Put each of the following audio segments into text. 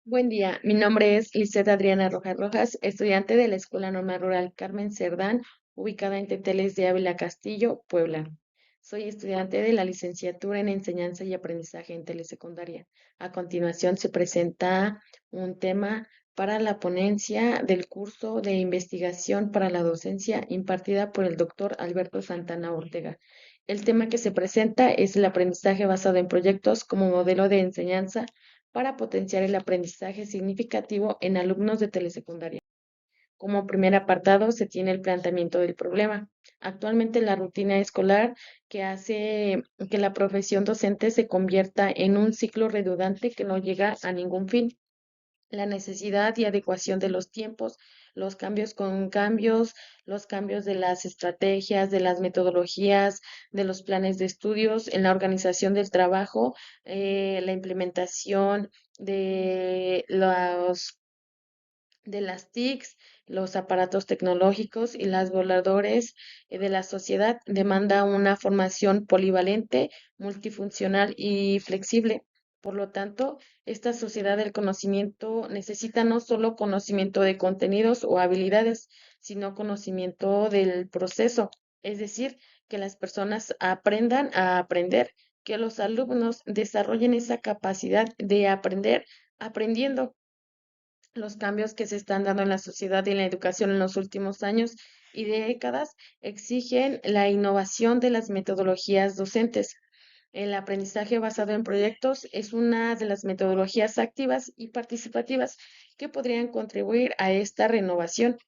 Buen día, mi nombre es Lisette Adriana Rojas Rojas, estudiante de la Escuela Normal Rural Carmen Cerdán, ubicada en Teteles de Ávila Castillo, Puebla. Soy estudiante de la licenciatura en Enseñanza y Aprendizaje en Telesecundaria. A continuación se presenta un tema para la ponencia del curso de investigación para la docencia impartida por el doctor Alberto Santana Ortega. El tema que se presenta es el aprendizaje basado en proyectos como modelo de enseñanza para potenciar el aprendizaje significativo en alumnos de telesecundaria. Como primer apartado se tiene el planteamiento del problema. Actualmente la rutina escolar que hace que la profesión docente se convierta en un ciclo redundante que no llega a ningún fin. La necesidad y adecuación de los tiempos, los cambios con cambios, los cambios de las estrategias, de las metodologías, de los planes de estudios, en la organización del trabajo, la implementación de de las TICs, los aparatos tecnológicos y los voladores de la sociedad demanda una formación polivalente, multifuncional y flexible. Por lo tanto, esta sociedad del conocimiento necesita no solo conocimiento de contenidos o habilidades, sino conocimiento del proceso, es decir, que las personas aprendan a aprender, que los alumnos desarrollen esa capacidad de aprender aprendiendo. Los cambios que se están dando en la sociedad y en la educación en los últimos años y décadas exigen la innovación de las metodologías docentes. El aprendizaje basado en proyectos es una de las metodologías activas y participativas que podrían contribuir a esta renovación.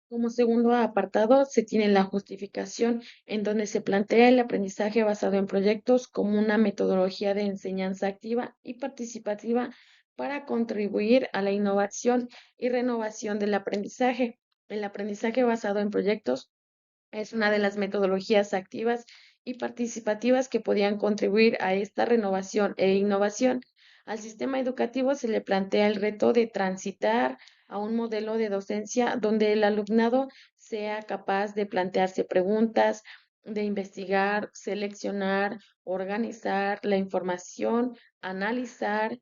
Como segundo apartado, se tiene la justificación, en donde se plantea el aprendizaje basado en proyectos como una metodología de enseñanza activa y participativa para contribuir a la innovación y renovación del aprendizaje. El aprendizaje basado en proyectos es una de las metodologías activas y participativas que podían contribuir a esta renovación e innovación. Al sistema educativo se le plantea el reto de transitar a un modelo de docencia donde el alumnado sea capaz de plantearse preguntas, de investigar, seleccionar, organizar la información, analizar,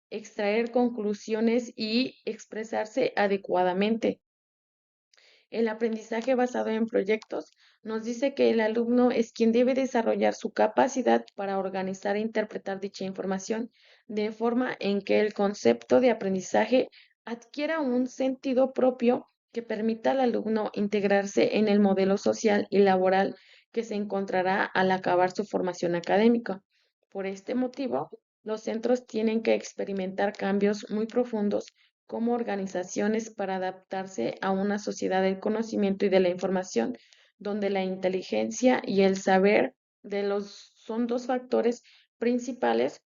extraer conclusiones y expresarse adecuadamente. El aprendizaje basado en proyectos nos dice que el alumno es quien debe desarrollar su capacidad para organizar e interpretar dicha información de forma en que el concepto de aprendizaje adquiera un sentido propio que permita al alumno integrarse en el modelo social y laboral que se encontrará al acabar su formación académica. Por este motivo, los centros tienen que experimentar cambios muy profundos como organizaciones para adaptarse a una sociedad del conocimiento y de la información, donde la inteligencia y el saber son dos factores principales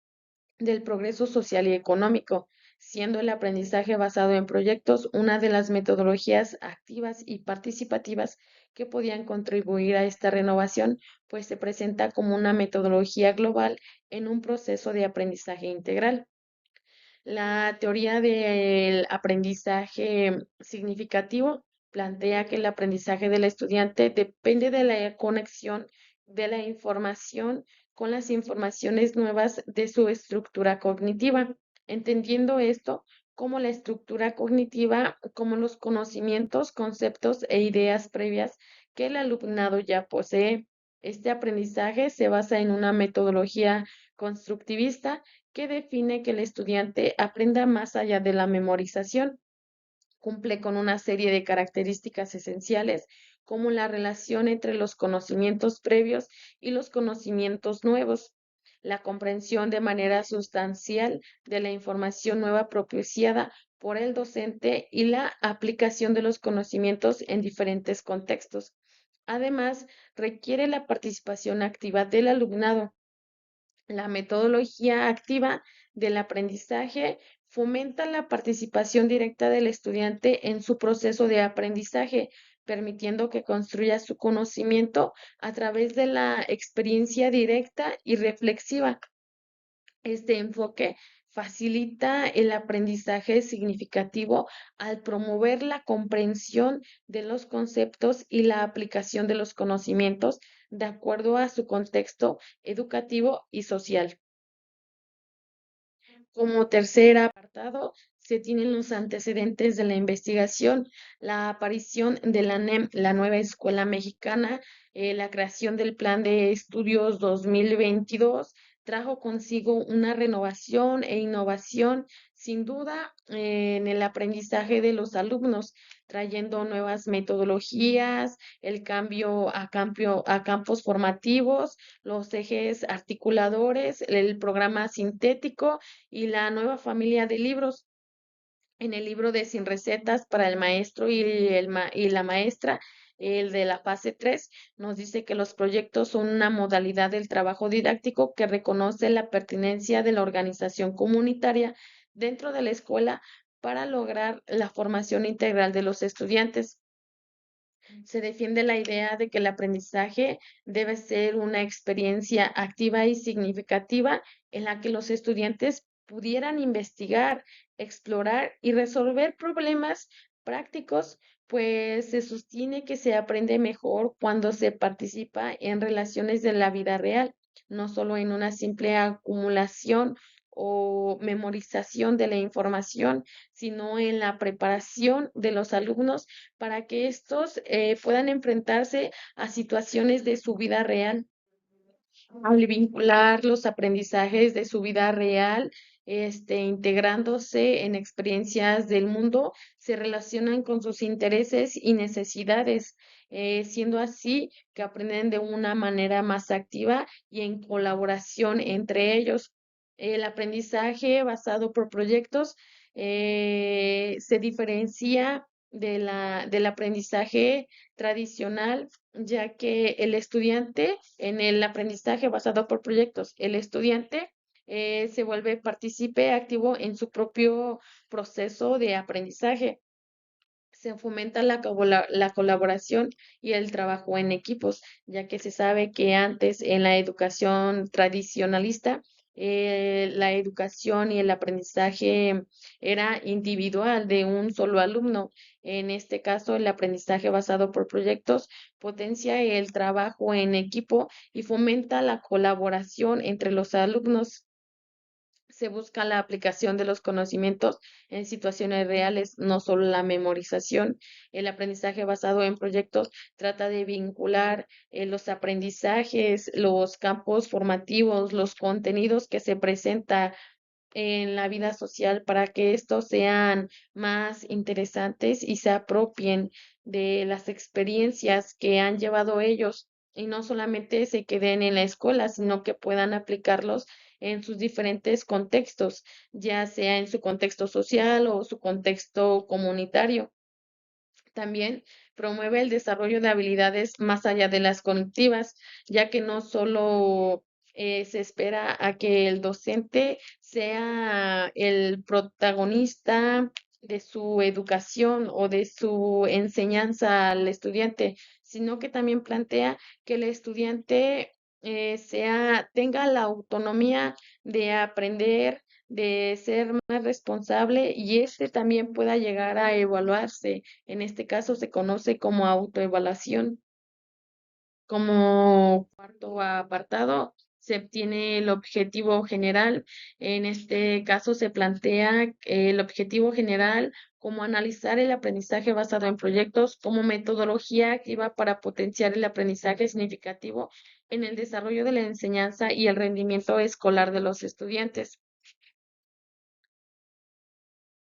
del progreso social y económico, siendo el aprendizaje basado en proyectos una de las metodologías activas y participativas que podían contribuir a esta renovación, pues se presenta como una metodología global en un proceso de aprendizaje integral. La teoría del aprendizaje significativo plantea que el aprendizaje del estudiante depende de la conexión de la información con las informaciones nuevas de su estructura cognitiva, entendiendo esto como la estructura cognitiva, como los conocimientos, conceptos e ideas previas que el alumnado ya posee. Este aprendizaje se basa en una metodología constructivista que define que el estudiante aprenda más allá de la memorización. Cumple con una serie de características esenciales como la relación entre los conocimientos previos y los conocimientos nuevos, la comprensión de manera sustancial de la información nueva propiciada por el docente y la aplicación de los conocimientos en diferentes contextos. Además, requiere la participación activa del alumnado. La metodología activa del aprendizaje fomenta la participación directa del estudiante en su proceso de aprendizaje, permitiendo que construya su conocimiento a través de la experiencia directa y reflexiva. Este enfoque facilita el aprendizaje significativo al promover la comprensión de los conceptos y la aplicación de los conocimientos de acuerdo a su contexto educativo y social. Como tercer apartado, se tienen los antecedentes de la investigación, la aparición de la NEM, la nueva Escuela Mexicana, la creación del Plan de Estudios 2022 trajo consigo una renovación e innovación, sin duda, en el aprendizaje de los alumnos, trayendo nuevas metodologías, el a campos formativos, los ejes articuladores, el programa sintético y la nueva familia de libros. En el libro de Sin Recetas para el maestro y la maestra, el de la fase 3, nos dice que los proyectos son una modalidad del trabajo didáctico que reconoce la pertinencia de la organización comunitaria dentro de la escuela para lograr la formación integral de los estudiantes. Se defiende la idea de que el aprendizaje debe ser una experiencia activa y significativa en la que los estudiantes pudieran investigar, explorar y resolver problemas prácticos, pues se sostiene que se aprende mejor cuando se participa en relaciones de la vida real, no solo en una simple acumulación o memorización de la información, sino en la preparación de los alumnos para que estos puedan enfrentarse a situaciones de su vida real. Al vincular los aprendizajes de su vida real, integrándose en experiencias del mundo, se relacionan con sus intereses y necesidades, siendo así que aprenden de una manera más activa y en colaboración entre ellos. El aprendizaje basado por proyectos se diferencia del aprendizaje tradicional, ya que el estudiante en el aprendizaje basado por proyectos, el estudiante se vuelve partícipe activo en su propio proceso de aprendizaje. Se fomenta la colaboración y el trabajo en equipos, ya que se sabe que antes en la educación tradicionalista, la educación y el aprendizaje era individual de un solo alumno. En este caso, el aprendizaje basado por proyectos potencia el trabajo en equipo y fomenta la colaboración entre los alumnos. Se busca la aplicación de los conocimientos en situaciones reales, no solo la memorización. El aprendizaje basado en proyectos trata de vincular los aprendizajes, los campos formativos, los contenidos que se presenta en la vida social para que estos sean más interesantes y se apropien de las experiencias que han llevado ellos y no solamente se queden en la escuela, sino que puedan aplicarlos en sus diferentes contextos, ya sea en su contexto social o su contexto comunitario. También promueve el desarrollo de habilidades más allá de las cognitivas, ya que no solo se espera a que el docente sea el protagonista de su educación o de su enseñanza al estudiante, sino que también plantea que el estudiante tenga la autonomía de aprender, de ser más responsable y este también pueda llegar a evaluarse. En este caso se conoce como autoevaluación. Como cuarto apartado, se obtiene el objetivo general. En este caso se plantea el objetivo general como analizar el aprendizaje basado en proyectos como metodología activa para potenciar el aprendizaje significativo en el desarrollo de la enseñanza y el rendimiento escolar de los estudiantes.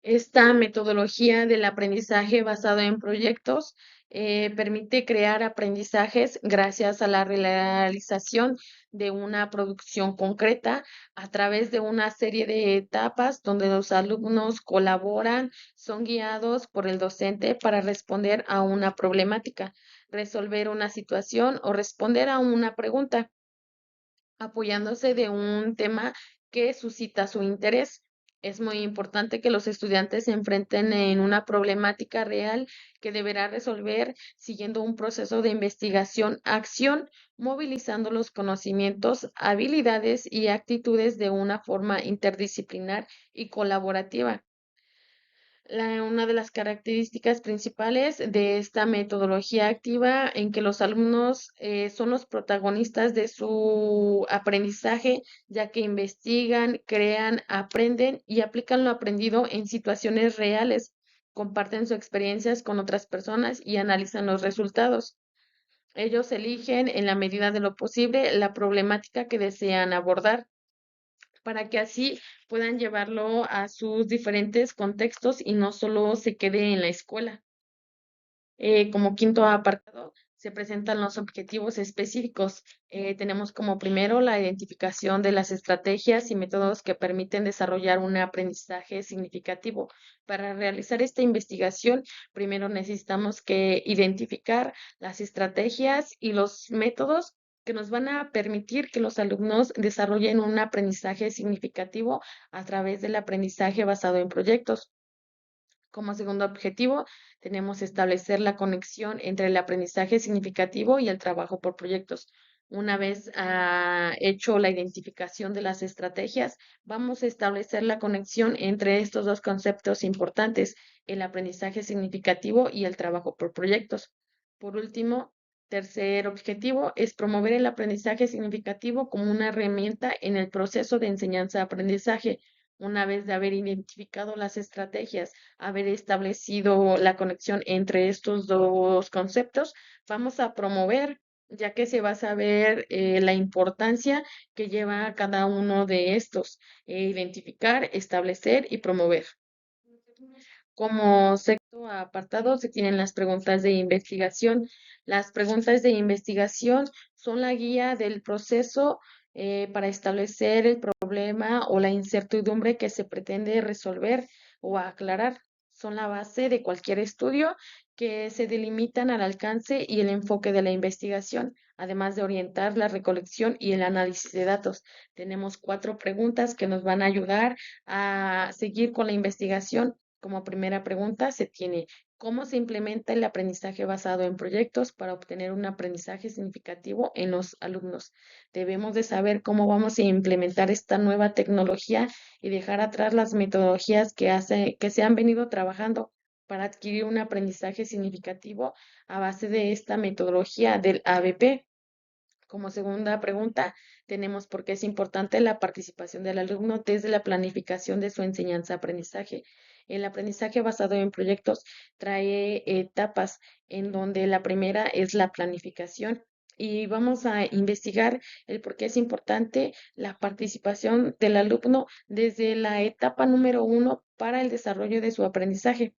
Esta metodología del aprendizaje basado en proyectos permite crear aprendizajes gracias a la realización de una producción concreta a través de una serie de etapas donde los alumnos colaboran, son guiados por el docente para responder a una problemática, resolver una situación o responder a una pregunta apoyándose de un tema que suscita su interés. Es muy importante que los estudiantes se enfrenten en una problemática real que deberá resolver siguiendo un proceso de investigación-acción, movilizando los conocimientos, habilidades y actitudes de una forma interdisciplinar y colaborativa. Una de las características principales de esta metodología activa en que los alumnos son los protagonistas de su aprendizaje, ya que investigan, crean, aprenden y aplican lo aprendido en situaciones reales, comparten sus experiencias con otras personas y analizan los resultados. Ellos eligen, en la medida de lo posible, la problemática que desean abordar para que así puedan llevarlo a sus diferentes contextos y no solo se quede en la escuela. Como quinto apartado, se presentan los objetivos específicos. Tenemos como primero la identificación de las estrategias y métodos que permiten desarrollar un aprendizaje significativo. Para realizar esta investigación, primero necesitamos que identificar las estrategias y los métodos que nos van a permitir que los alumnos desarrollen un aprendizaje significativo a través del aprendizaje basado en proyectos. Como segundo objetivo, tenemos establecer la conexión entre el aprendizaje significativo y el trabajo por proyectos. Una vez hecho la identificación de las estrategias, vamos a establecer la conexión entre estos dos conceptos importantes, el aprendizaje significativo y el trabajo por proyectos. Por último, tercer objetivo es promover el aprendizaje significativo como una herramienta en el proceso de enseñanza-aprendizaje. Una vez de haber identificado las estrategias, haber establecido la conexión entre estos dos conceptos, vamos a promover, ya que se va a saber la importancia que lleva cada uno de estos, identificar, establecer y promover. Como sexto apartado se tienen las preguntas de investigación. Las preguntas de investigación son la guía del proceso para establecer el problema o la incertidumbre que se pretende resolver o aclarar. Son la base de cualquier estudio que se delimitan al alcance y el enfoque de la investigación, además de orientar la recolección y el análisis de datos. Tenemos cuatro preguntas que nos van a ayudar a seguir con la investigación. Como primera pregunta se tiene, ¿cómo se implementa el aprendizaje basado en proyectos para obtener un aprendizaje significativo en los alumnos? Debemos de saber cómo vamos a implementar esta nueva tecnología y dejar atrás las metodologías que se han venido trabajando para adquirir un aprendizaje significativo a base de esta metodología del ABP. Como segunda pregunta, tenemos por qué es importante la participación del alumno desde la planificación de su enseñanza-aprendizaje. El aprendizaje basado en proyectos trae etapas en donde la primera es la planificación y vamos a investigar el por qué es importante la participación del alumno desde la etapa número uno para el desarrollo de su aprendizaje.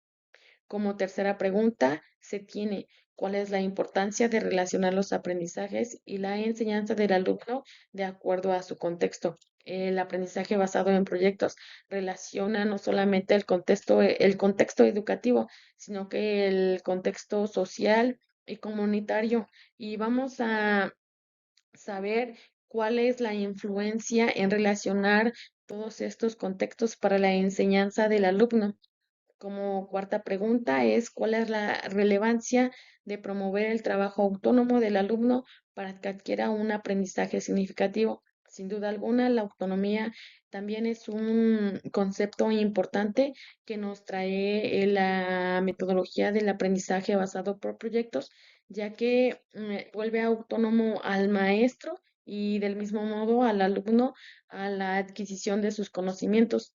Como tercera pregunta, se tiene cuál es la importancia de relacionar los aprendizajes y la enseñanza del alumno de acuerdo a su contexto. El aprendizaje basado en proyectos relaciona no solamente el contexto educativo, sino que el contexto social y comunitario. Y vamos a saber cuál es la influencia en relacionar todos estos contextos para la enseñanza del alumno. Como cuarta pregunta es, ¿cuál es la relevancia de promover el trabajo autónomo del alumno para que adquiera un aprendizaje significativo? Sin duda alguna, la autonomía también es un concepto importante que nos trae la metodología del aprendizaje basado por proyectos, ya que vuelve autónomo al maestro y del mismo modo al alumno a la adquisición de sus conocimientos.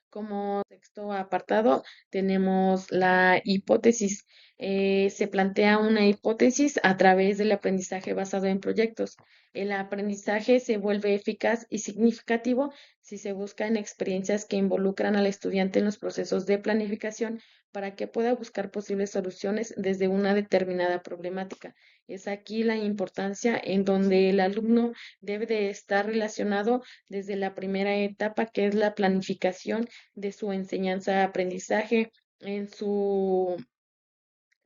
Como sexto apartado tenemos la hipótesis. Se plantea una hipótesis a través del aprendizaje basado en proyectos. El aprendizaje se vuelve eficaz y significativo si se buscan experiencias que involucran al estudiante en los procesos de planificación para que pueda buscar posibles soluciones desde una determinada problemática. Es aquí la importancia en donde el alumno debe de estar relacionado desde la primera etapa, que es la planificación de su enseñanza-aprendizaje en su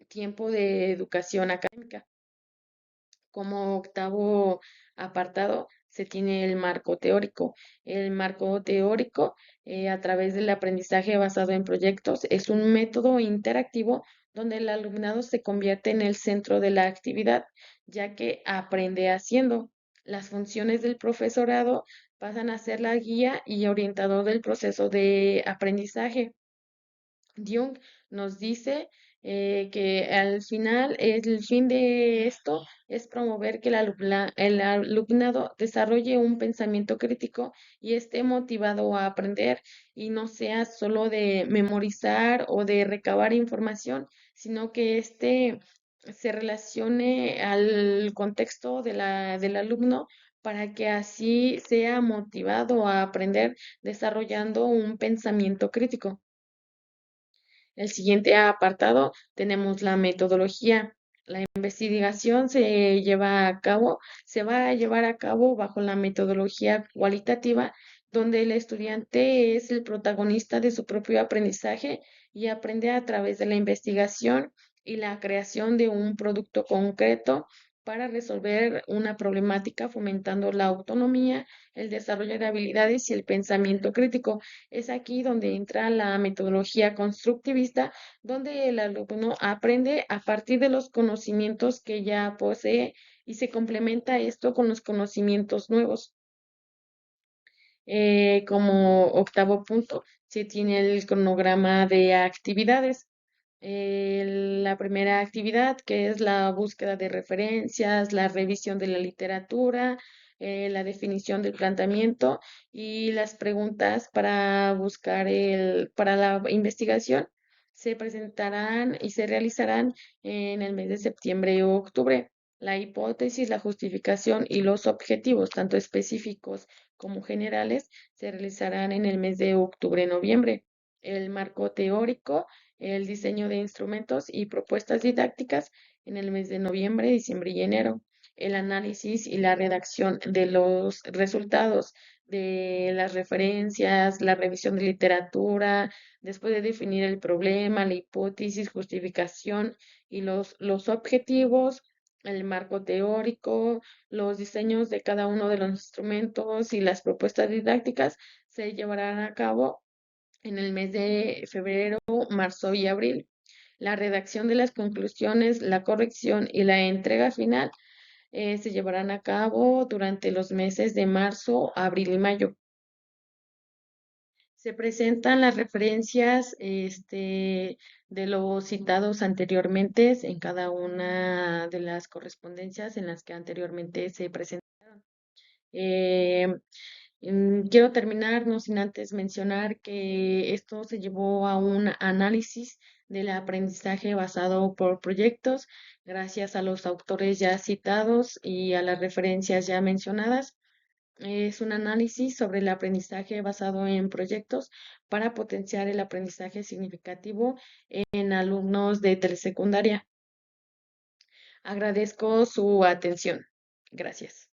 tiempo de educación académica. Como octavo apartado se tiene el marco teórico. El marco teórico, a través del aprendizaje basado en proyectos, es un método interactivo donde el alumnado se convierte en el centro de la actividad, ya que aprende haciendo. Las funciones del profesorado pasan a ser la guía y orientador del proceso de aprendizaje. Jung nos dice que al final el fin de esto es promover que el alumnado desarrolle un pensamiento crítico y esté motivado a aprender y no sea solo de memorizar o de recabar información, sino que éste se relacione al contexto del alumno para que así sea motivado a aprender desarrollando un pensamiento crítico. El siguiente apartado tenemos la metodología. La investigación se va a llevar a cabo bajo la metodología cualitativa, donde el estudiante es el protagonista de su propio aprendizaje y aprende a través de la investigación y la creación de un producto concreto para resolver una problemática, fomentando la autonomía, el desarrollo de habilidades y el pensamiento crítico. Es aquí donde entra la metodología constructivista, donde el alumno aprende a partir de los conocimientos que ya posee y se complementa esto con los conocimientos nuevos. Como octavo punto, se tiene el cronograma de actividades. La primera actividad, que es la búsqueda de referencias, la revisión de la literatura, la definición del planteamiento y las preguntas para para la investigación, se presentarán y se realizarán en el mes de septiembre o octubre. La hipótesis, la justificación y los objetivos, tanto específicos como generales, se realizarán en el mes de octubre-noviembre. El marco teórico, el diseño de instrumentos y propuestas didácticas en el mes de noviembre, diciembre y enero. El análisis y la redacción de los resultados de las referencias, la revisión de literatura, después de definir el problema, la hipótesis, justificación y los objetivos, el marco teórico, los diseños de cada uno de los instrumentos y las propuestas didácticas se llevarán a cabo en el mes de febrero, marzo y abril. La redacción de las conclusiones, la corrección y la entrega final se llevarán a cabo durante los meses de marzo, abril y mayo. Se presentan las referencias de los citados anteriormente en cada una de las correspondencias en las que anteriormente se presentaron. Eh, Quiero terminar, no sin antes mencionar que esto se llevó a un análisis del aprendizaje basado por proyectos, gracias a los autores ya citados y a las referencias ya mencionadas. Es un análisis sobre el aprendizaje basado en proyectos para potenciar el aprendizaje significativo en alumnos de telesecundaria. Agradezco su atención. Gracias.